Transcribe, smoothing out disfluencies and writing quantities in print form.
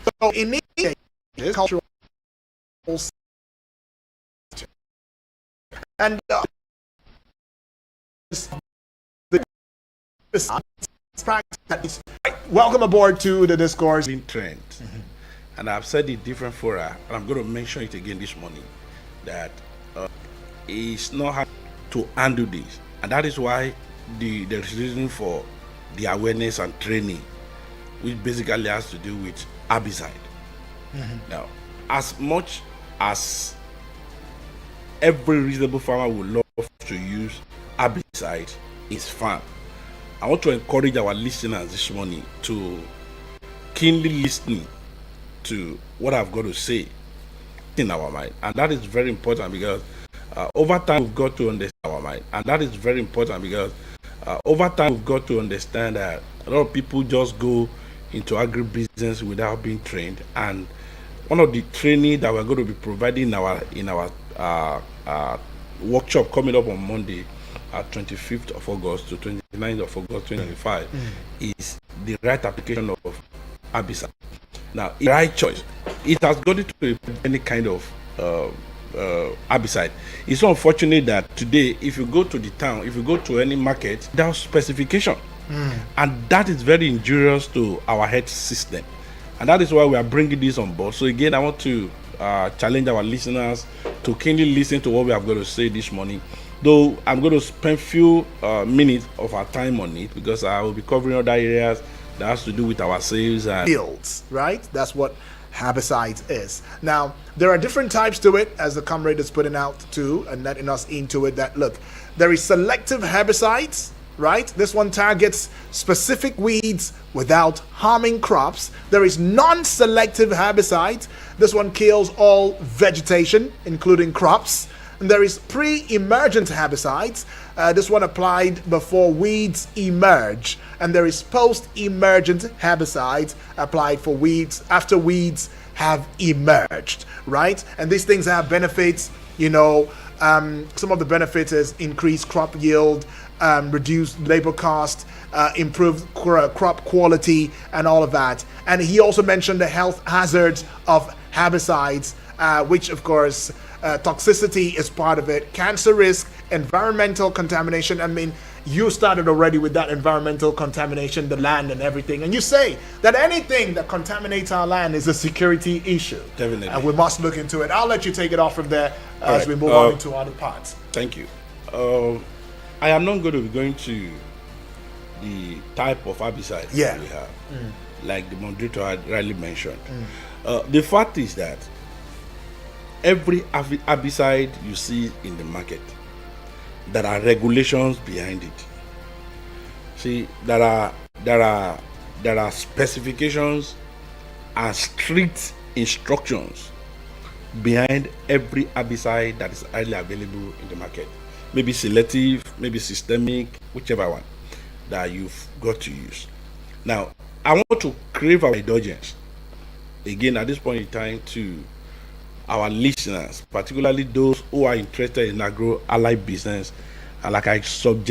So in this cultural and practice. Welcome aboard to the discourse. Trend, and I've said it different fora, and I'm going to mention it again this morning, that it's not hard to handle this, and that is why there's reason for the awareness and training, which basically has to do with herbicide. Now, as much as every reasonable farmer would love to use herbicide in his farm, I want to encourage our listeners this morning to keenly listen to what I've got to say in our mind. And that is very important because over time we've got to understand our mind. And that is very important because over time we've got to understand that a lot of people just go into agribusiness without being trained. And one of the training that we're going to be providing in our workshop coming up on Monday, 25th of August to 29th of August 2025, is the right application of herbicide. Now, the right choice. It has got to any kind of herbicide. It's so unfortunate that today, if you go to the town, if you go to any market, there's specification, and that is very injurious to our health system, and that is why we are bringing this on board. So again, I want to challenge our listeners to keenly listen to what we have got to say this morning. Though I'm going to spend few minutes of our time on it because I will be covering other areas that has to do with our sales and fields, right? That's what herbicides is. Now, there are different types to it, as the comrade is putting out too, and letting us into it, that look, there is selective herbicides, right? This one targets specific weeds without harming crops. There is non-selective herbicides. This one kills all vegetation, including crops. And there is pre-emergent herbicides. This one applied before weeds emerge. And there is post-emergent herbicides applied for weeds after weeds have emerged, right? And these things have benefits, some of the benefits is increased crop yield, reduced labor cost, improved crop quality, and all of that. And he also mentioned the health hazards of herbicides, which of course, toxicity is part of it, cancer risk, environmental contamination. I mean, you started already with that environmental contamination, the land and everything. And you say that anything that contaminates our land is a security issue. Definitely. And we must look into it. I'll let you take it off from there as we move on into other parts. Thank you. I am not going to be going to the type of herbicide that we have, like the moderator had rightly mentioned. The fact is that every herbicide you see in the market, there are regulations behind it. See, there are specifications and strict instructions behind every herbicide that is highly available in the market. Maybe selective, maybe systemic, whichever one that you've got to use. Now, I want to crave our indulgence again at this point in time to our listeners, particularly those who are interested in agro-allied business, and like I subject